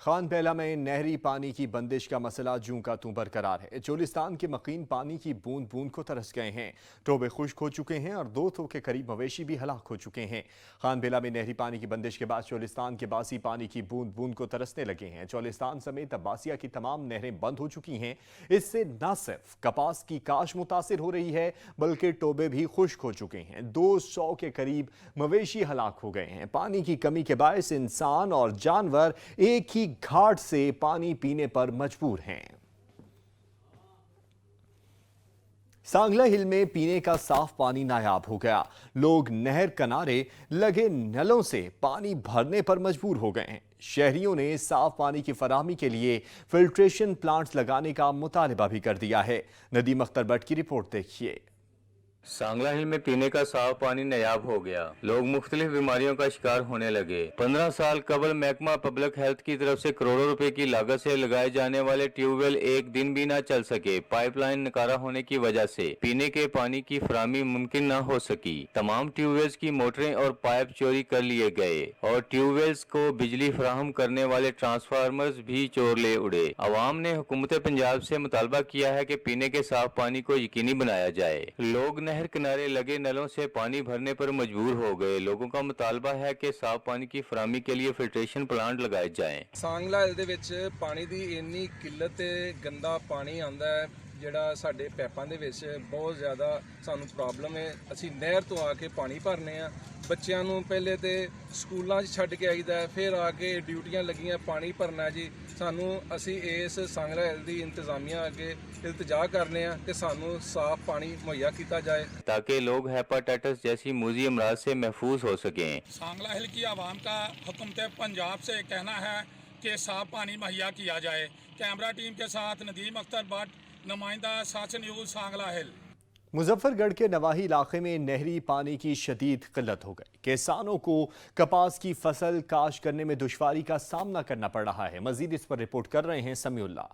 खान बेला में नहरी पानी की बंदिश का मसला जूं का तूं बरकरार है। चोलिस्तान के मकीन पानी की बूंद बूंद को तरस गए हैं। टोबे खुश्क हो चुके हैं और 200 के करीब मवेशी भी हलाक हो चुके हैं। खान बेला में नहरी पानी की बंदिश के बाद चोलिस्तान के बासी पानी की बूंद बूंद को तरसने लगे हैं। चोलिस्तान समेत अब्बासिया की तमाम नहरें बंद हो चुकी हैं। इससे न सिर्फ कपास की काश मुतासिर हो रही है बल्कि टोबे भी खुश्क हो चुके हैं। 200 के करीब मवेशी हलाक हो गए हैं। पानी की कमी के बायस इंसान और जानवर एक ही घाट से पानी पीने पर मजबूर हैं। सांगला हिल में पीने का साफ पानी नायाब हो गया। लोग नहर किनारे लगे नलों से पानी भरने पर मजबूर हो गए हैं। शहरियों ने साफ पानी की फराहमी के लिए फिल्ट्रेशन प्लांट्स लगाने का मुतालबा भी कर दिया है। नदीम अख्तर भट्ट की रिपोर्ट देखिए। सांगला हिल में पीने का साफ पानी नायाब हो गया। लोग मुख्तलिफ बीमारियों का शिकार होने लगे। 15 साल कबल महकमा पब्लिक हेल्थ की तरफ से करोड़ों रुपए की लागत से लगाए जाने वाले ट्यूबवेल एक दिन भी न चल सके। पाइपलाइन नकारा होने की वजह से पीने के पानी की फराहमी मुमकिन न हो सकी। तमाम ट्यूबवेल्स की मोटरें और पाइप चोरी कर लिए गए और ट्यूबवेल्स को बिजली फराहम करने वाले ट्रांसफार्मर्स भी चोर ले उड़े। अवाम ने हुकूमत पंजाब से मुतालबा किया है कि पीने के साफ पानी को यकीनी बनाया जाए। लोग नहर किनारे लगे नलों से पानी भरने पर मजबूर हो गए। लोगों का मुतालबा है कि साफ पानी की फराहमी के लिए फिल्ट्रेशन प्लांट लगाए जाएं। सांगला हिल ਦੇ ਵਿੱਚ ਪਾਣੀ ਦੀ ਇੰਨੀ ਕਿੱਲਤ ਤੇ ਗੰਦਾ ਪਾਣੀ ਆਉਂਦਾ ਹੈ ਜਿਹੜਾ ਸਾਡੇ ਪੈਪਾਂ ਦੇ ਵਿੱਚ ਬਹੁਤ ਜ਼ਿਆਦਾ ਸਾਨੂੰ ਪ੍ਰੋਬਲਮ ਹੈ। ਅਸੀਂ ਨਹਿਰ ਤੋਂ ਆ ਕੇ ਪਾਣੀ ਭਰਨੇ ਆ। ਬੱਚਿਆਂ ਨੂੰ ਪਹਿਲੇ ਤੇ ਸਕੂਲਾਂ 'ਚ ਛੱਡ ਕੇ ਆਈਦਾ, ਫਿਰ ਆ ਕੇ ਡਿਊਟੀਆਂ ਲੱਗੀਆਂ ਪਾਣੀ ਭਰਨਾ ਜੀ। ਸਾਨੂੰ ਅਸੀਂ ਇਸ सांगला हिल ਦੀ ਇੰਤਜ਼ਾਮੀਆ ਅੱਗੇ इल्तिजा करने कि सानू साफ पानी मुहैया किया जाए ताकि लोग हेपाटाइटिस जैसी मूजी अमराज से महफूज हो सकें। सांगला हिल की आवाम का हुकूमत पंजाब से कहना है कि साफ पानी मुहैया किया जाए। कैमरा टीम के साथ नदीम अख्तर भट्ट, नुमाइंदा सच न्यूज़ सांगला हिल। मुजफ्फरगढ़ के नवाही इलाके में नहरी पानी की शदीद किल्लत हो गई। किसानों को कपास की फसल काश्त करने में दुश्वारी का सामना करना पड़ रहा है। मजीद इस पर रिपोर्ट कर रहे हैं समीउल्लाह।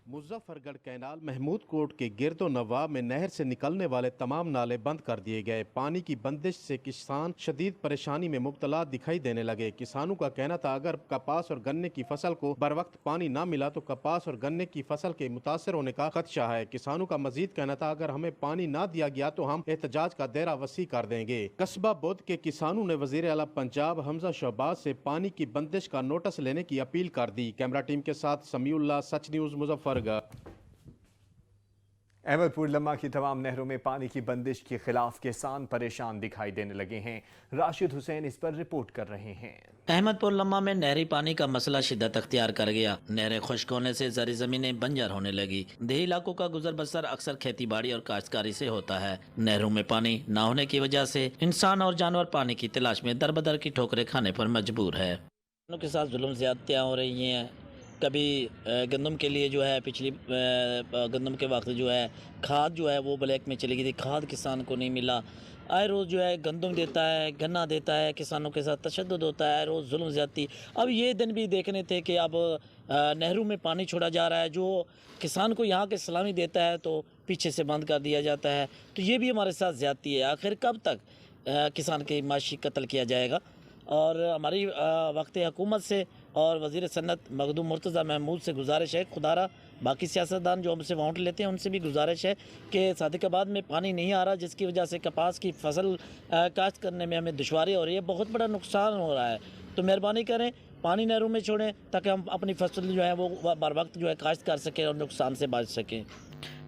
मुजफ्फरगढ़ कैनाल महमूद कोट के गिरदो नवा में नहर से निकलने वाले तमाम नाले बंद कर दिए गए। पानी की बंदिश से किसान शदीद परेशानी में मुब्तला दिखाई देने लगे। किसानों का कहना था अगर कपास और गन्ने की फसल को बर वक्त पानी ना मिला तो कपास और गन्ने की फसल के मुतासर होने का खदशा है। किसानों का मजीद कहना था अगर हमें पानी ना दिया गया तो हम एहतजाज का दायरा वसी कर देंगे। कस्बा बोध के किसानों ने वजीर आला पंजाब हमजा शहबाज से पानी की बंदिश का नोटिस लेने की अपील कर दी। कैमरा टीम के साथ समीउल्लाह, सच न्यूज़, मुजफ्फरगढ़। अहमदपुर लम्मा की तमाम नहरों में पानी की बंदिश के खिलाफ किसान परेशान दिखाई देने लगे हैं। राशिद हुसैन इस पर रिपोर्ट कर रहे हैं। अहमदपुर लम्मा में नहरी पानी का मसला शिद्दत अख्तियार कर गया। नहरें खुश्क होने से ज़री ज़मीनें बंजर होने लगी। देही इलाकों का गुजर बसर अक्सर खेती बाड़ी और काश्तकारी से होता है। नहरों में पानी न होने की वजह से इंसान और जानवर पानी की तलाश में दर बदर की ठोकरें खाने पर मजबूर है। उनके साथ जुल्म ज़्यादतियाँ हो रही हैं। कभी गंदम के लिए जो है पिछली गंदम के वक्त जो है खाद जो है वो ब्लैक में चली गई थी। खाद किसान को नहीं मिला। आए रोज़ जो है गंदम देता है, गन्ना देता है, किसानों के साथ तशद्दुद होता है, रोज़ जुल्म ज़्यादती। अब ये दिन भी देखने थे कि अब नहरों में पानी छोड़ा जा रहा है। जो किसान को यहाँ के सलामी देता है तो पीछे से बंद कर दिया जाता है। तो ये भी हमारे साथ ज़्यादती है। आखिर कब तक किसान की माशी कत्ल किया जाएगा? और हमारी वक्त हुकूमत से और वज़ीर सन्नत मखदूम मुर्तज़ा महमूद से गुजारिश है, खुदारा बाकी सियासतदान जो हमसे वोट लेते हैं उनसे भी गुजारिश है कि सादिकाबाद में पानी नहीं आ रहा, जिसकी वजह से कपास की फसल काश्त करने में हमें दुश्वारी हो रही है, बहुत बड़ा नुकसान हो रहा है। तो मेहरबानी करें पानी नहरों में छोड़ें ताकि हम अपनी फसल जो है वो बर वक्त जो है काश्त कर सकें और नुकसान से बच सकें।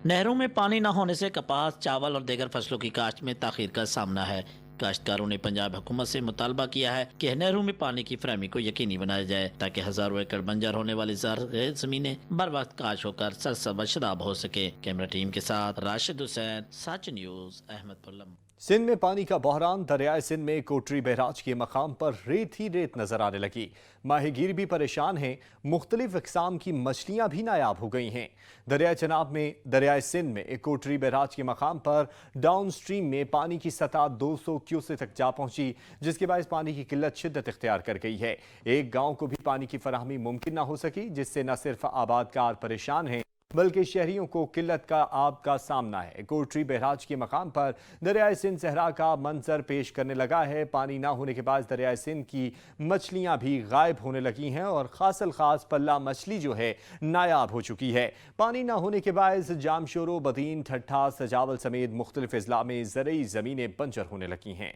नहरों में पानी न होने से कपास, चावल और दीगर फसलों की काश्त में ताख़ीर का सामना है। काश्तकारों ने पंजाब हुकूमत से मुतालबा किया है कि नहरों में पानी की फराहमी को यकीनी बनाया जाए ताकि हजारों एकड़ बंजर होने वाली ज़रख़ेज़ ज़मीनें बर वक्त काश होकर सरसब्ज़ शदाब हो सके। कैमरा टीम के साथ राशिद हुसैन, सच न्यूज़, अहमदपुर। सिंध में पानी का बहरान। दरियाए सिंध में कोटरी बहराज के मकाम पर रेत ही रेत नजर आने लगी। माहीगीर भी परेशान हैं। मुख्तलिफ अक़साम की मछलियाँ भी नायाब हो गई हैं। दरियाए चनाब में दरियाए सिंध में एक कोटरी बहराज के मकाम पर डाउन स्ट्रीम में पानी की सतह 200 क्यूसेक तक जा पहुंची, जिसके बायस पानी की किल्लत शिद्दत इख्तियार कर गई है। एक गाँव को भी पानी की फराहमी मुमकिन न हो सकी, जिससे न सिर्फ आबादकार परेशान हैं बल्कि शहरियों को किल्लत का आब का सामना है। कोटरी बहराज के मकाम पर दरियाए सिंध सहरा का मंजर पेश करने लगा है। पानी ना होने के बाद दरियाए सिंध की मछलियां भी गायब होने लगी हैं और खासल खास पल्ला मछली जो है नायाब हो चुकी है। पानी ना होने के बायस जामशोरो, बदीन, ठट्ठा, सजावल समेत मुख्तलिफ अजला में ज़रई ज़मीनें बंजर होने लगी हैं।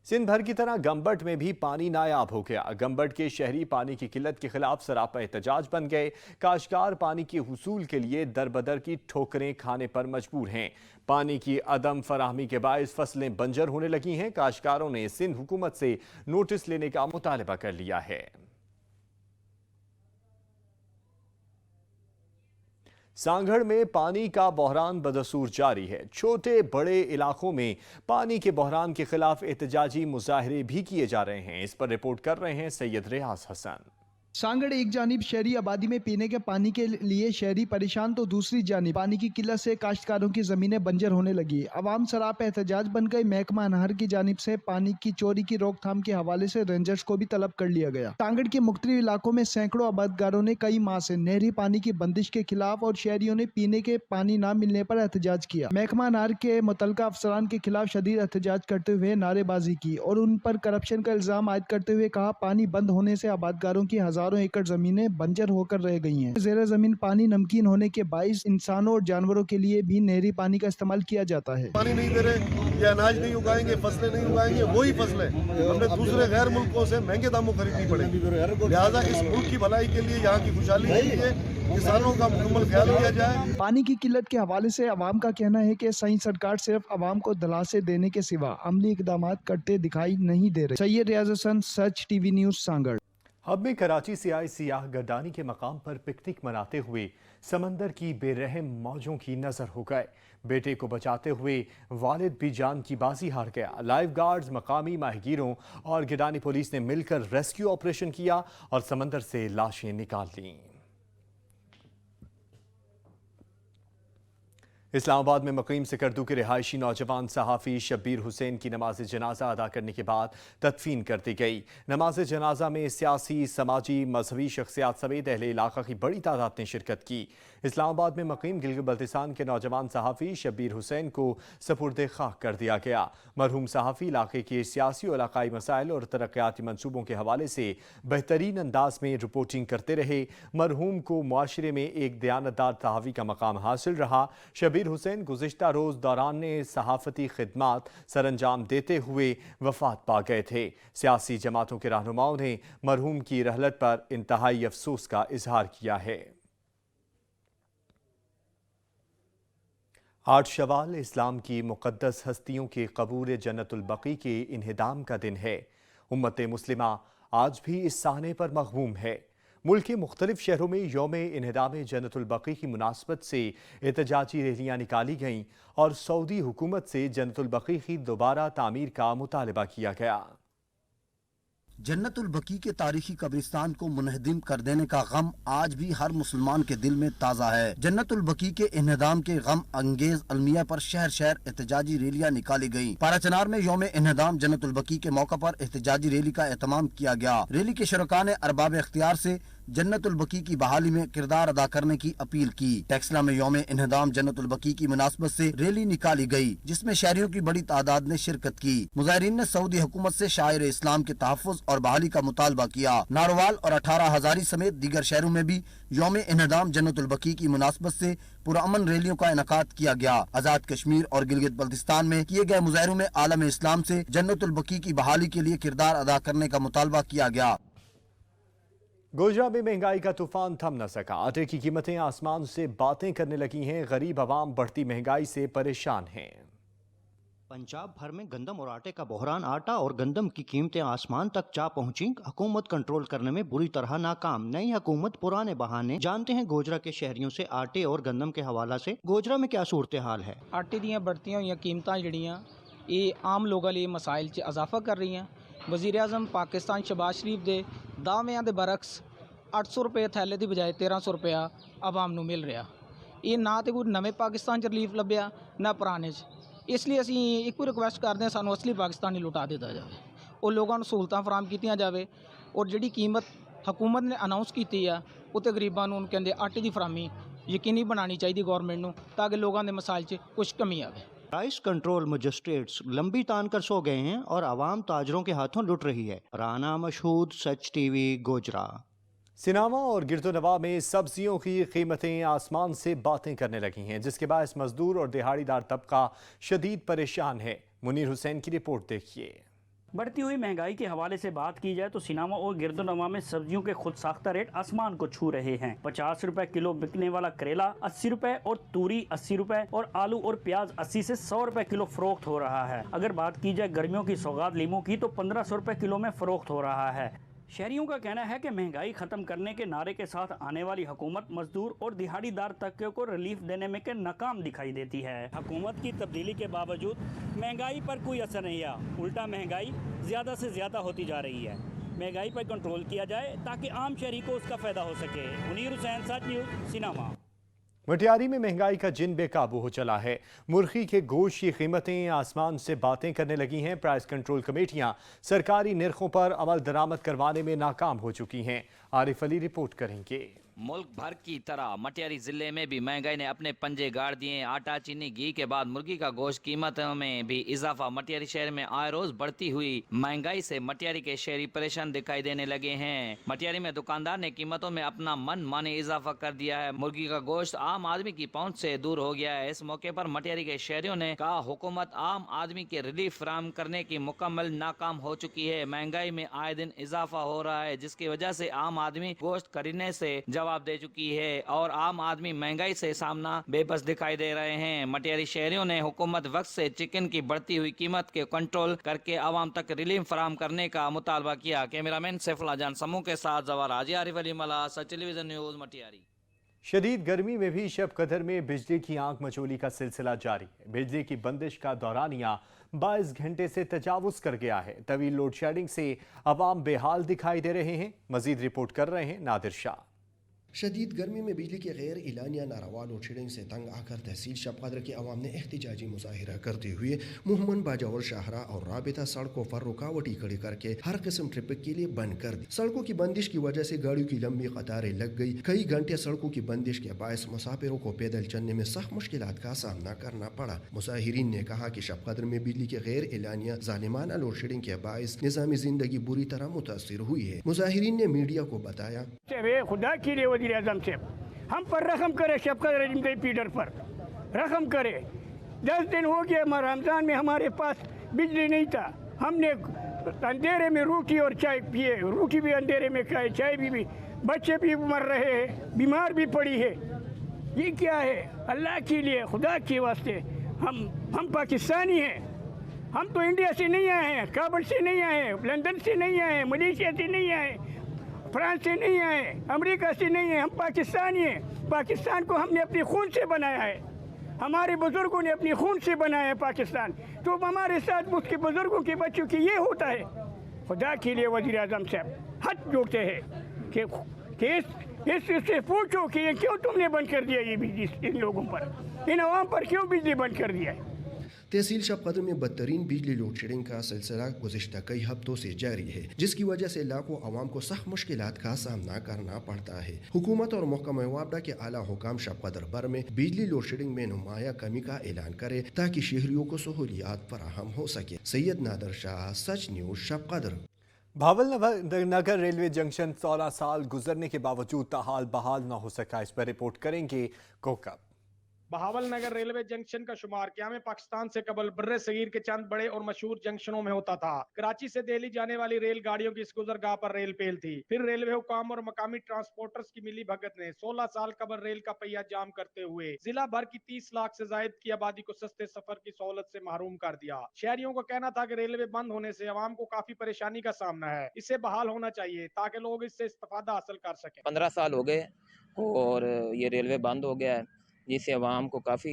सिंध भर की तरह गंबट में भी पानी नायाब हो गया। गंबट के शहरी पानी की किल्लत के खिलाफ सरापा एहतजाज बन गए। काश्तकार पानी के हुसूल के लिए दरबदर की ठोकरें खाने पर मजबूर हैं। पानी की अदम फराहमी के बायस फसलें बंजर होने लगी हैं। काश्तकारों ने सिंध हुकूमत से नोटिस लेने का मुतालबा कर लिया है। सांगड़ में पानी का बहरान बदसूर जारी है। छोटे बड़े इलाकों में पानी के बहरान के खिलाफ एहतजाजी मुजाहरे भी किए जा रहे हैं। इस पर रिपोर्ट कर रहे हैं सैयद रियाज हसन। सांगड़ एक जानिब शहरी आबादी में पीने के पानी के लिए शहरी परेशान तो दूसरी जानिब पानी की किल्लत से काश्तकारों की जमीनें बंजर होने लगी। अवाम सराप एहतजाज बन गई। महकमा अनहर की जानिब से पानी की चोरी की रोकथाम के हवाले से रेंजर्स को भी तलब कर लिया गया। सांगड़ के मुख्तलिफ इलाकों में सैकड़ों आबादगारों ने कई माह से नहरी पानी की बंदिश के खिलाफ और शहरियों ने पीने के पानी न मिलने पर एहतजाज किया। महकमा अनहर के मुतलका अफसरान के खिलाफ शदीद एहतजाज करते हुए नारेबाजी की और उन पर करप्शन का इल्जाम आयद करते हुए कहा, पानी बंद होने से आबादगारों की हजारों एकड़ जमीनें बंजर होकर रह गई हैं। ज़ेर जमीन पानी नमकीन होने के बाइस इंसानों और जानवरों के लिए भी नहरी पानी का इस्तेमाल किया जाता है। पानी नहीं दे रहे, या अनाज नहीं उगाएंगे, फसलें नहीं उगाएंगे, वही फसलें हमने दूसरे गैर मुल्कों से महंगे दामों खरीदनी पड़ेगी। लिहाजा इस मुल्क की भलाई के लिए, यहाँ की खुशहाली के लिए किसानों का मुकम्मल ख्याल किया जाए। पानी की किल्लत के हवाले से अवाम का कहना है कि सही सरकार सिर्फ अवाम को दलासे देने के सिवा अमली इकदाम करते दिखाई नहीं दे रहे। सैयद रियाज हसन, सच टीवी न्यूज़, सांगड़। हब में कराची से आए सियाह गर्दानी के मकाम पर पिकनिक मनाते हुए समंदर की बेरहम मौजों की नजर हो गए। बेटे को बचाते हुए वालिद भी जान की बाजी हार गया। लाइफ गार्ड्स, मकामी माहिगीरों और गिडानी पुलिस ने मिलकर रेस्क्यू ऑपरेशन किया और समंदर से लाशें निकाल लीं। इस्लामाबाद में मकीम सिकरदू के रिहायशी नौजवान सहाफ़ी शब्बीर हुसैन की नमाज जनाजा अदा करने के बाद तदफीन कर दी गई। नमाज जनाजा में सियासी, समाजी, मजहबी शख्सियात समेत अहले इलाका की बड़ी तादाद ने शिरकत की। इस्लामाबाद में मकीम गिलगित बल्तिस्तान के नौजवान सहाफ़ी शब्बीर हुसैन को सपुर्द खाक कर दिया गया। मरहूम सहाफ़ी इलाके के सियासी और इलाकाई मसाइल और तरक्याती मनसूबों के हवाले से बेहतरीन अंदाज में रिपोर्टिंग करते रहे। मरहूम को मुआशरे में एक दयानतदार सहाफ़ी का मकाम हासिल रहा। शब्बीर हुसैन गुज़िश्ता रोज़ दौरान सहाफ़ती खिदमात सरअंजाम देते हुए वफ़ात पा गए थे। सियासी जमातों के रहनुमाओं ने मरहूम की रहलत पर इंतहाई अफसोस का इजहार किया है। 8 शवाल इस्लाम की मुक़द्दस हस्तियों के क़बूर जन्नतुल बक़ी के इन्हिदाम का दिन है। उम्मत मुस्लिमा आज भी इस साहने पर मग़मूम है। मुल्क के मुख्तलिफ शहरों में यौम इन्हिदाम जन्नतुल बक़ी की मुनासबत से एहतजाजी रैलियाँ निकाली गईं और सऊदी हुकूमत से जन्नतुल बक़ी की दोबारा तामीर का मुतालबा किया गया। जन्नतुल बकी के तारीखी कब्रिस्तान को मुनहदिम कर देने का गम आज भी हर मुसलमान के दिल में ताज़ा है। जन्नतुल बकी के इन्हिदाम के गम अंगेज अलमिया पर शहर शहर एहतजाजी रैलियाँ निकाली गयी। पाराचनार में यौम इन्हिदाम जन्नतुल बकी के मौका पर एहतजाजी रैली का एहतमाम किया गया। रैली के शरका ने अरबाब इख्तियार से जन्नतुल बकी की बहाली में किरदार अदा करने की अपील की। टेक्सला में यौम इन्हिदाम जन्नतुल बकी की मुनासबत से रैली निकाली गई, जिसमें शहरियों की बड़ी तादाद ने शिरकत की। मुजाहिरीन ने सऊदी हुकूमत से शायर इस्लाम के तहफ़्फ़ुज़ और बहाली का मुतालबा किया। नारोवाल और 18 हज़ारी समेत दीगर शहरों में भी यौम इन्हिदाम जन्नतुल बकी की मुनासबत से पुरअमन रैलियों का इनेकाद किया गया। आज़ाद कश्मीर और गिलगित बल्तिस्तान में किए गए मुजाहरों में आलम इस्लाम से जन्नतुल बकी की बहाली के लिए किरदार अदा करने का मुतालबा किया गया। गोजरा में महंगाई का तूफान थम न सका। आटे की कीमतें आसमान से बातें करने लगी हैं। गरीब आवाम बढ़ती महंगाई से परेशान हैं। पंजाब भर में गंदम और आटे का बहरान। आटा और गंदम की कीमतें आसमान तक जा पहुंची। हुकूमत कंट्रोल करने में बुरी तरह नाकाम। नई हुकूमत पुराने बहाने। जानते हैं गोजरा के शहरियों से आटे और गंदम के हवाला से गोजरा में क्या सूरत हाल है। आटे ਦੀਆਂ बढ़तियां हुई कीमतां ਜਿਹੜੀਆਂ ਇਹ ਆਮ ਲੋਕਾਂ ਲਈ ਮਸਾਇਲ 'ਚ ਇਜ਼ਾਫਾ ਕਰ ਰਹੀਆਂ। वज़ीर आज़म पाकिस्तान शहबाज शरीफ के दाविਆਂ ਦੇ बरक्स 800 रुपये थैले की बजाय 1300 रुपया आवाम ਨੂੰ मिल रहा। ये ना तो कोई नवे पाकिस्तान 'ਚ रिलीफ ਲੱਭਿਆ ना पुराने 'ਚ। इसलिए असी एक रिक्वेस्ट करते हैं, सानू असली पाकिस्तानी लुटा दिता जाए। ਉਹ ਲੋਕਾਂ ਨੂੰ ਸਹੂਲਤਾਂ ਫਰਾਹਮ ਕੀਤੀਆਂ ਜਾਵੇ ਔਰ ਜਿਹੜੀ ਕੀਮਤ ਹਕੂਮਤ ਨੇ ਅਨਾਉਂਸ ਕੀਤੀ ਆ ਉਹ ਤੇ ਗਰੀਬਾਂ ਨੂੰ ਕਹਿੰਦੇ ਆਟੇ ਦੀ ਫਰਾਹਮੀ ਯਕੀਨੀ ਬਣਾਉਣੀ ਚਾਹੀਦੀ ਗੌਰਮੈਂਟ ਨੂੰ ਤਾਂ ਕਿ ਲੋਕਾਂ ਦੇ ਮਸਾਇਲ 'ਚ ਕੁਝ ਕਮੀ ਆਵੇ। प्राइस कंट्रोल मजिस्ट्रेट्स लंबी तान कर सो गए हैं और आवाम ताजरों के हाथों लुट रही है। राना मशहूद, सच टीवी, गोजरा। सिनामा और गिरदोनवा में सब्जियों की कीमतें आसमान से बातें करने लगी हैं, जिसके बायस मजदूर और दिहाड़ीदार तबका शदीद परेशान है। मुनीर हुसैन की रिपोर्ट देखिए। बढ़ती हुई महंगाई के हवाले से बात की जाए तो सिनामा और गिरदोनवा में सब्जियों के खुद साख्ता रेट आसमान को छू रहे हैं। 50 रुपए किलो बिकने वाला करेला 80 रुपए और तूरी 80 रुपए और आलू और प्याज 80 से 100 रुपए किलो फरोख्त हो रहा है। अगर बात की जाए गर्मियों की सौगात लीमू की तो 1500 रुपए किलो में फरोख्त हो रहा है। शहरियों का कहना है कि महंगाई खत्म करने के नारे के साथ आने वाली हुकूमत मजदूर और दिहाड़ीदार तबके को रिलीफ देने में के नाकाम दिखाई देती है। हुकूमत की तब्दीली के बावजूद महंगाई पर कोई असर नहीं आया, उल्टा महंगाई ज़्यादा से ज़्यादा होती जा रही है। महंगाई पर कंट्रोल किया जाए ताकि आम शहरी को उसका फ़ायदा हो सके। मुनीर हुसैन, सच न्यूज़, सिनामा। मटियारी में महंगाई का जिन बेकाबू हो चला है। मुर्गी के गोश्त की कीमतें आसमान से बातें करने लगी हैं। प्राइस कंट्रोल कमेटियां सरकारी निर्खों पर अमल दरामद करवाने में नाकाम हो चुकी हैं। आरिफ अली रिपोर्ट करेंगे। मुल्क भर की तरह मटियारी जिले में भी महंगाई ने अपने पंजे गाड़ दिए। आटा, चीनी, घी के बाद मुर्गी का गोश्त कीमतों में भी इजाफा। मटियारी शहर में आए रोज बढ़ती हुई महंगाई से मटियारी के शहरी परेशान दिखाई देने लगे हैं। मटियारी में दुकानदार ने कीमतों में अपना मन माने इजाफा कर दिया है। मुर्गी का गोश्त आम आदमी की पहुंच से दूर हो गया है। इस मौके पर मटियारी के शहरियों ने कहा, हुकूमत आम आदमी के रिलीफ फराहम करने की मुकम्मल नाकाम हो चुकी है। महंगाई में आए दिन इजाफा हो रहा है, जिसकी वजह से आम आदमी गोश्त खरीदने से जवाब दे चुकी है और आम आदमी महंगाई से सामना बेबस दिखाई दे रहे हैं। मटियारी शहरियों ने हुकूमत वक्त से चिकन की बढ़ती हुई कीमत के कंट्रोल करके आवाम तक रिलीफ फराहम करने का मुतालबा किया। कैमरामैन सैफुल्लाह जान समूह के साथ जवाहर हाजी, आरिफ अली मला, सच टेलीविजन न्यूज़, मटियारी। शदीद गर्मी में भी शब कदर में बिजली की आंख मचोली का सिलसिला जारी है। बिजली की बंदिश का दौरानिया 22 घंटे से तजावुज कर गया है। तवील लोड शेडिंग से अवाम बेहाल दिखाई दे रहे हैं। मजीद रिपोर्ट कर रहे हैं नादिर शाह। शदीद गर्मी में बिजली के गैर इलानिया नारवा लोड शेडिंग से तंग आकर तहसील शबकदर के अवाम ने एहतजाजी मुजाहिरा करते हुए मुहम्मद बाजावर शाहरा और राबिता सड़कों पर रुकावटें खड़ी करके हर किस्म ट्रैफिक के लिए बंद कर दी। सड़कों की बंदिश की वजह से गाड़ियों की लंबी कतारें लग गई। कई घंटे सड़कों की बंदिश के बायस मुसाफिरों को पैदल चलने में सख्त मुश्किलात का सामना करना पड़ा। मुजाहिरीन ने कहा कि शबकदर में बिजली के गैर इलानिया जालिमाना लोड शेडिंग के बायस निज़ामी जिंदगी बुरी तरह मुतासिर हुई है। मुजाहिरीन ने मीडिया को बताया, खुदा के लिए वज़ीर आज़म से हम पर रहम करे, शबकत फीडर पर रहम करे। 10 दिन हो गए, रमज़ान में हमारे पास बिजली नहीं था। हमने अंधेरे में रोटी और चाय पिए, रोटी भी अंधेरे में खाए, चाय भी बच्चे भी मर रहे हैं, बीमार भी पड़ी है। ये क्या है? अल्लाह के लिए, खुदा के वास्ते हम पाकिस्तानी हैं। हम तो इंडिया से नहीं आए हैं, काबुल से नहीं आए हैं, लंदन से नहीं आए हैं, मलेशिया से नहीं आए, फ्रांस से नहीं आए, अमेरिका से नहीं है। हम पाकिस्तानी हैं। पाकिस्तान को हमने अपने खून से बनाया है, हमारे बुजुर्गों ने अपने खून से बनाया है पाकिस्तान। तो हमारे साथ उसके बुजुर्गों के बच्चों की ये होता है। खुदा के लिए वज़ीर आज़म साहब हाथ जोड़ते हैं कि इससे पूछो कि ये क्यों तुमने बंद कर दिया, ये बिजली इन लोगों पर, इन अवाम पर क्यों बिजली बंद कर दिया है। तहसील शबकदर में बदतरीन बिजली लोड शेडिंग का सिलसिला गुज़िश्ता कई हफ्तों से जारी है, जिसकी वजह से लाखों आवाम को सख्त मुश्किलात का सामना करना पड़ता है। हुकूमत और महकमा वापडा के आला हुकाम शबकदर भर में बिजली लोड शेडिंग में नुमाया कमी का ऐलान करे ताकि शहरियों को सहूलियात फराहम हो सके। सैयद नादिर शाह, सच न्यूज़, शबकदर। भावल नगर रेलवे जंक्शन 16 साल गुजरने के बावजूद ताहाल बहाल न हो सका। इस पर रिपोर्ट करेंगे कोकब। बहावल नगर रेलवे जंक्शन का शुमार क्या में पाकिस्तान से कबल बर्रे सगीर के चंद बड़े और मशहूर जंक्शनों में होता था। कराची से दिल्ली जाने वाली रेलगाड़ियों की इस गुजरगाह पर रेल पेल थी। फिर रेलवे हुकाम और मकामी ट्रांसपोर्टर्स की मिली भगत ने 16 साल कबल रेल का पहिया जाम करते हुए जिला भर की 30 लाख से जायद की आबादी को सस्ते सफर की सहूलत से महरूम कर दिया। शहरियों का कहना था कि रेलवे बंद होने से आवाम को काफी परेशानी का सामना है, इसे बहाल होना चाहिए ताकि लोग इससे इस्तेफादा हासिल कर सकें। 15 साल हो गए और ये रेलवे बंद हो गया है, जिससे आवाम को काफ़ी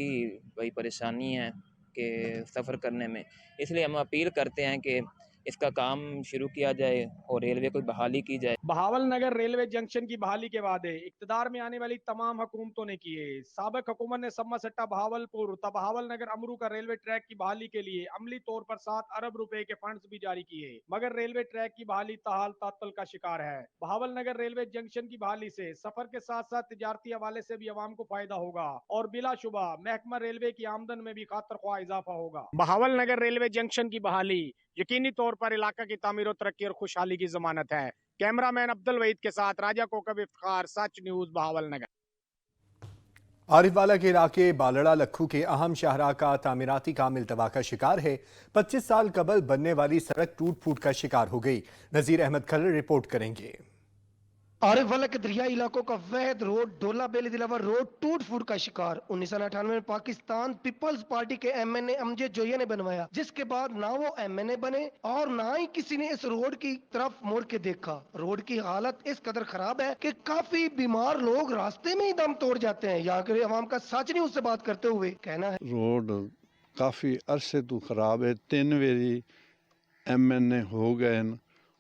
बड़ी परेशानी है कि सफ़र करने में। इसलिए हम अपील करते हैं कि इसका काम शुरू किया जाए और रेलवे को बहाली की जाए। बहावल नगर रेलवे जंक्शन की बहाली के वादे इक्तदार में आने वाली तमाम हुकूमतों ने किए। साबिक हुकूमत ने सम्मा सट्टा बहावलपुर बहावल नगर अमरू का रेलवे ट्रैक की बहाली के लिए अमली तौर पर 7 अरब रुपए के फंड्स भी जारी किए, मगर रेलवे ट्रैक की बहाली ताहाल तात्तल का शिकार है। बहावल नगर रेलवे जंक्शन की बहाली से सफर के साथ साथ तिजारती हवाले से भी आवाम को फायदा होगा और बिलाशुबा महकमा रेलवे की आमदन में भी खातर ख्वाह इजाफा होगा। बहावल नगर रेलवे जंक्शन की बहाली यकीनी तौर पर इलाका की तामीर और तरक्की और खुशहाली की जमानत है। कैमरामैन अब्दुल वहीद के साथ राजा कोकब इफ्तिखार, सच न्यूज बहावल नगर। आरिफवाला के इलाके बालड़ा लखू के अहम शाहराह का तामीराती काम इल्तवा का शिकार है। 25 साल कबल बनने वाली सड़क टूट फूट का शिकार हो गई। नजीर अहमद खलर रिपोर्ट करेंगे। आरिफवाला के दरियाई इलाकों का वहद रोड डोला बेली दिलावर रोड टूट फूट का शिकार 1998 में पाकिस्तान पीपल्स पार्टी के एमएनए अमजद जोया ने बनवाया, जिसके बाद ना वो एमएनए बने और ना ही किसी ने इस रोड की तरफ मुड़ के देखा। रोड की हालत इस कदर खराब है कि काफी बीमार लोग रास्ते में ही दम तोड़ जाते हैं। यहाँ के अवाम का सच न्यूज़ से बात करते हुए कहना है, रोड काफी अरसे तो खराब है। 3 वेरी एमएनए हो गए,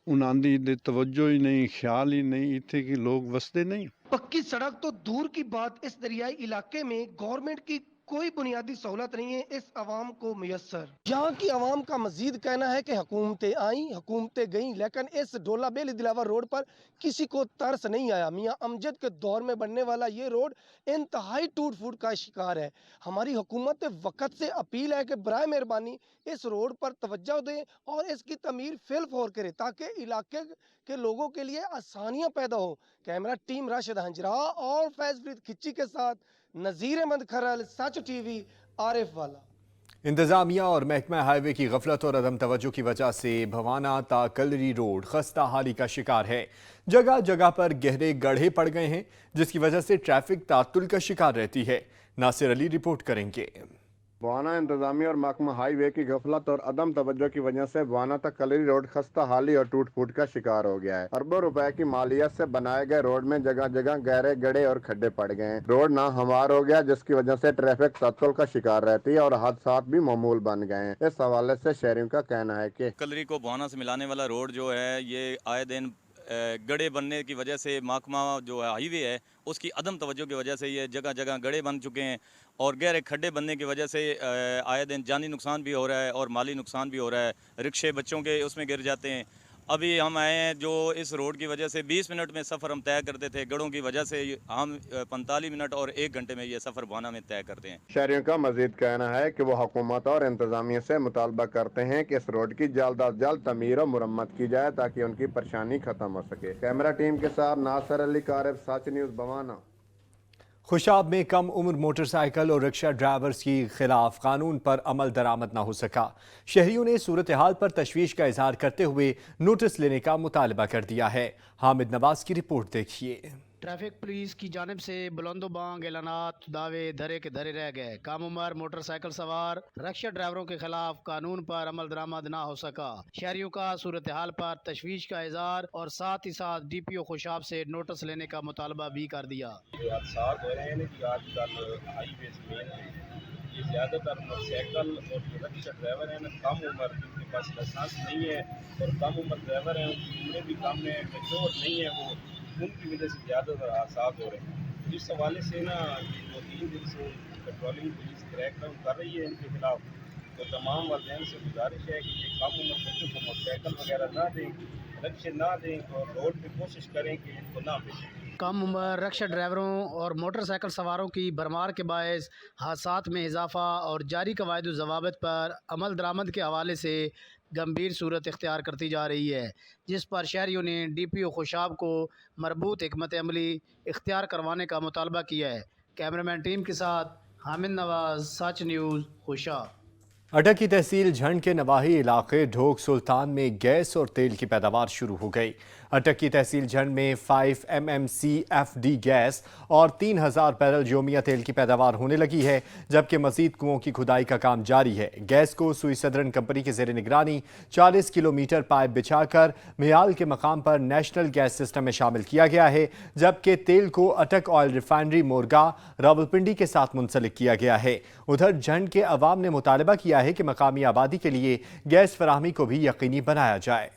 उन्हां दी तवज्जो ही नहीं, ख्याल ही नहीं, इत्थे कि लोग वसते नहीं। पक्की सड़क तो दूर की बात, इस दरियाई इलाके में गवर्नमेंट की कोई बुनियादी सहूलत नहीं है इस अवाम को मुयस्सर। यहाँ की अवाम का मजीद कहना है कि हुकूमतें आई हुकूमतें गईं, लेकिन इस डोला बेली दिलावर रोड पर किसी को तरस नहीं आया। मियाँ अमजद के दौर में बनने वाला ये रोड इंतहाई टूट फूट का शिकार है। हमारी हुकूमत वक्त से अपील है कि बराए मेहरबानी इस रोड पर तवज्जो दें और इसकी तमीर फिलफौर करें ताकि इलाके के लोगों के लिए आसानियाँ पैदा हो। कैमरा टीम राशिद हंजरा और फैज फरीद खिच्ची के साथ नजीर अहमद खरल, सच टीवी, आरिफवाला। इंतजामिया और महकमा हाईवे की गफलत और अदम तवज्जो की वजह से भवाना ता कलरी रोड खस्ता हाली का शिकार है। जगह जगह पर गहरे गड्ढे पड़ गए हैं, जिसकी वजह से ट्रैफिक तातुल का शिकार रहती है। नासिर अली रिपोर्ट करेंगे। बवाना इंतजामिया और महकमा हाईवे की गफलत और अदम तवज्जो की वजह से बवाना तक कलरी रोड खस्ता हाली और टूट फूट का शिकार हो गया है। अरबों रुपए की मालियत से बनाए गए रोड में जगह जगह गहरे गड्ढे और खड्डे पड़ गए हैं। रोड ना हमवार हो गया, जिसकी वजह से ट्रैफिक तातुल का शिकार रहती है और हादसात भी मामूल बन गए हैं। इस हवाले से शहरियों का कहना है कि कलरी को बवाना से मिलाने वाला रोड जो है ये आए दिन गड्ढे बनने की वजह से महकमा जो है हाईवे है उसकी अदम तवज्जो की वजह से ये जगह जगह गड्ढे बन चुके हैं और गहरे खड्डे बनने की वजह से आए दिन जानी नुकसान भी हो रहा है और माली नुकसान भी हो रहा है। रिक्शे बच्चों के उसमें गिर जाते हैं। अभी हम आए हैं जो इस रोड की वजह से 20 मिनट में सफ़र हम तय करते थे, गढ़ों की वजह से हम 45 मिनट और 1 घंटे में ये सफ़र बवाना में तय करते हैं। शहरियों का मजीद कहना है कि वो हुकूमत और इंतजामिया से मुतालबा करते हैं कि इस रोड की जल्द अज जल्द तमीर और मुरम्मत की जाए ताकि उनकी परेशानी खत्म हो सके। कैमरा टीम के साथ नासिर अली कारब, सच न्यूज़ बवाना। खुशाब में कम उम्र मोटरसाइकिल और रिक्शा ड्राइवर्स की खिलाफ कानून पर अमल दरामद न हो सका। शहरियों ने सूरत हाल पर तशवीश का इजहार करते हुए नोटिस लेने का मुतालबा कर दिया है। हामिद नवाज की रिपोर्ट देखिए। ट्रैफिक पुलिस की जानिब से बुलंदो बांग ऐलानात दावे धरे के धरे रह गए। कम उम्र मोटरसाइकिल सवार रिक्शा ड्राइवरों के खिलाफ कानून पर अमल दरामद ना हो सका। शहरियों का सूरत हाल पर तशवीश का इजहार और साथ ही साथ DPO खुशाब से नोटिस लेने का मुतालबा भी कर दिया। ज़्यादातर मोटरसाइकिल और रिक्शा ड्राइवर हैं, कम उम्र जिनके पास लाइसेंस नहीं है और कम उम्र ड्राइवर हैं, उनकी उम्रें भी कम है, मैच्योर नहीं है, वो उनकी वजह से ज़्यादातर हादसा हो रहे हैं। इस हवाले से ना 2-3 दिन से पेट्रोलिंग पुलिस क्रैकडाउन कर रही है इनके खिलाफ। तो तमाम वालिदैन से गुजारिश है कि ये कम उम्र बच्चों को मोटरसाइकिल वगैरह ना दें, रिक्शे ना दें और रोड पर कोशिश करें कि इनको ना बेचें। कम उम्र रिक्शा ड्राइवरों और मोटरसाइकिल सवारों की भरमार के बायस हादसात में इजाफा और जारी कवायद ज़वाबित पर अमल दरामद के हवाले से गंभीर सूरत इख्तियार करती जा रही है, जिस पर शहरियों ने DPO खुशाब को मरबूत हिकमत अमली इख्तियार करवाने का मुतालबा किया है। कैमरामैन टीम के साथ हामिद नवाज, सच न्यूज़, खुशाब। अटक की तहसील झंड के नवाही इलाके ढोक सुल्तान में गैस और तेल की पैदावार शुरू हो गई। अटक की तहसील झंड में 5 MMCFD गैस और 3000 बैरल योमिया तेल की पैदावार होने लगी है, जबकि मजीद कुओं की खुदाई का काम जारी है। गैस को सुई सदरन कंपनी के जेर निगरानी 40 किलोमीटर पाइप बिछाकर मियाल के मकाम पर नेशनल गैस सिस्टम में शामिल किया गया है, जबकि तेल को अटक ऑयल रिफाइनरी मोरगा रावलपिंडी के साथ मुंसलिक किया गया है। उधर झंड के अवाम ने मुतालबा किया किया है कि मकामी आबादी के लिए गैस फराहमी को भी यकीनी बनाया जाए।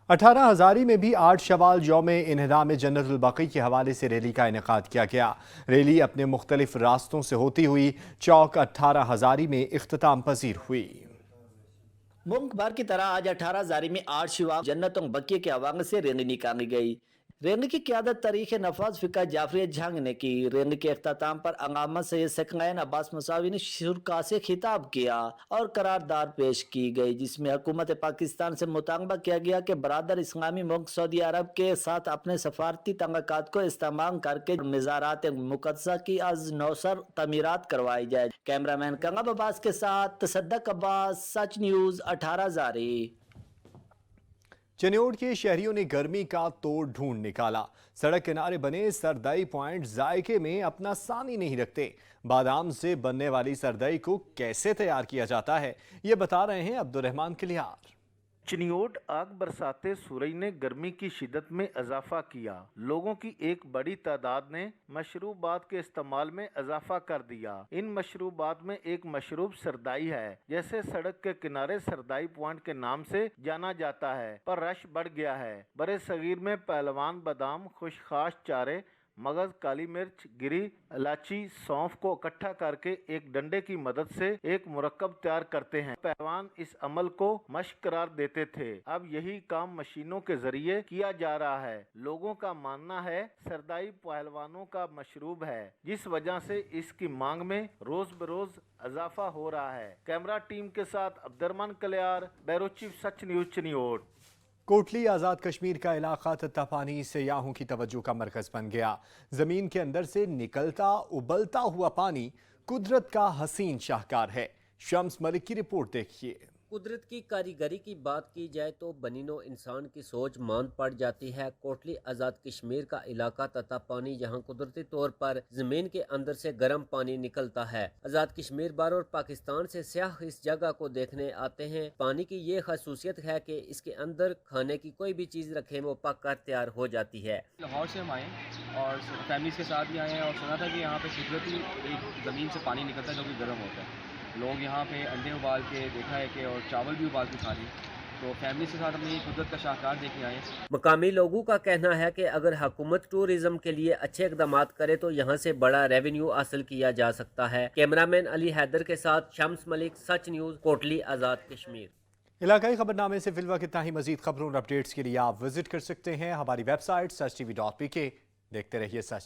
अठारह हजारी में भी 8 शवाल यौम इन्हिदाम जन्नतुल बकी के हवाले से रैली का इनेकाद किया गया। रैली अपने मुख्तलिफ रास्तों से होती हुई चौक 18 हजारी में इख्तिताम पजीर हुई। मुल्क भर की तरह आज 18 हजारी में 8 शवाल जन्नतुल बकी के हवाले से रैली निकाली गई। रैली की क़यादत तारीख़ नफाज फ़िका जाफरी झंग ने की। रैली के अख्ताम पर अंगामा सैयद सकैन अब्बास मसावी ने शुरा से खिताब किया और करारदाद पेश की गई, जिसमें हुकूमत पाकिस्तान से मुतालबा किया गया कि बरादर इस्लामी मुल्क सऊदी अरब के साथ अपने सफारती तंगाकात को इस्तेमाल करके मज़ारात मुक़द्दसा की आज नौसर तमीरात करवाई जाए। कैमरामैन कंगब अब्बास के साथ तसद्दक अब्बास, सच न्यूज़ 18 हजारी। चनियोड़ के शहरियों ने गर्मी का तोड़ ढूंढ निकाला। सड़क किनारे बने सरदाई पॉइंट जायके में अपना सानी नहीं रखते। बादाम से बनने वाली सरदाई को कैसे तैयार किया जाता है, ये बता रहे हैं अब्दुर्रहमान किलियार। चिनियोट आग बरसाते सूरज ने गर्मी की शिद्दत में इजाफा किया। लोगों की एक बड़ी तादाद ने मशरूबात के इस्तेमाल में इजाफा कर दिया। इन मशरूबात में एक मशरूब सरदाई है, जैसे सड़क के किनारे सरदाई पॉइंट के नाम से जाना जाता है, पर रश बढ़ गया है। बड़े सगीर में पहलवान बादाम, खुशखाश चारे, मगज, काली मिर्च, गिरी, इलायची, सौंफ को इकट्ठा करके एक डंडे की मदद से एक मुरक्कब तैयार करते हैं। पहलवान इस अमल को मश्क करार देते थे। अब यही काम मशीनों के जरिए किया जा रहा है। लोगों का मानना है सरदाई पहलवानों का मशरूब है, जिस वजह से इसकी मांग में रोज बरोज इजाफा हो रहा है। कैमरा टीम के साथ अब्दुर्रहमान किलियार, ब्यूरो चीफ, सच न्यूज़, चिनियोट। कोटली आज़ाद कश्मीर का इलाका तत्ता पानी सयाहों की तवज्जो का मरकज बन गया। जमीन के अंदर से निकलता उबलता हुआ पानी कुदरत का हसीन शाहकार है। शम्स मलिक की रिपोर्ट देखिए। कुदरत की कारीगरी की बात की जाए तो बनीनो इंसान की सोच मान पड़ जाती है। कोटली आज़ाद कश्मीर का इलाका तथा पानी जहां कुदरती तौर पर ज़मीन के अंदर से गर्म पानी निकलता है। आज़ाद कश्मीर बार और पाकिस्तान से सयाह इस जगह को देखने आते हैं। पानी की ये खासूसियत है कि इसके अंदर खाने की कोई भी चीज़ रखें वो पक कर तैयार हो जाती है। लाहौर से हम आए और फैमिलीज के साथ भी आए हैं और सुना था कि यहाँ पे कुदरती एक ज़मीन से पानी निकलता है जो कि गर्म होता है। लोग यहाँ पे अंडे उबाल के देखा है कि और चावल भी उबाल के खा रहे हैं। तो फैमिली के साथ हम ये कुदरत का शाहकार देखने आए। मकामी लोगों का कहना है कि अगर हुकूमत टूरिज्म के लिए अच्छे इकदाम करे तो यहाँ से बड़ा रेवेन्यू हासिल किया जा सकता है। कैमरामैन अली हैदर के साथ शम्स मलिक, सच न्यूज़, कोटली आज़ाद कश्मीर। इलाकाई खबरनामे से फिलहाल कितना ही। मजीद खबरों और अपडेट्स के लिए आप विजिट कर सकते हैं हमारी वेबसाइट sach.tv.pk। देखते रहिए सच।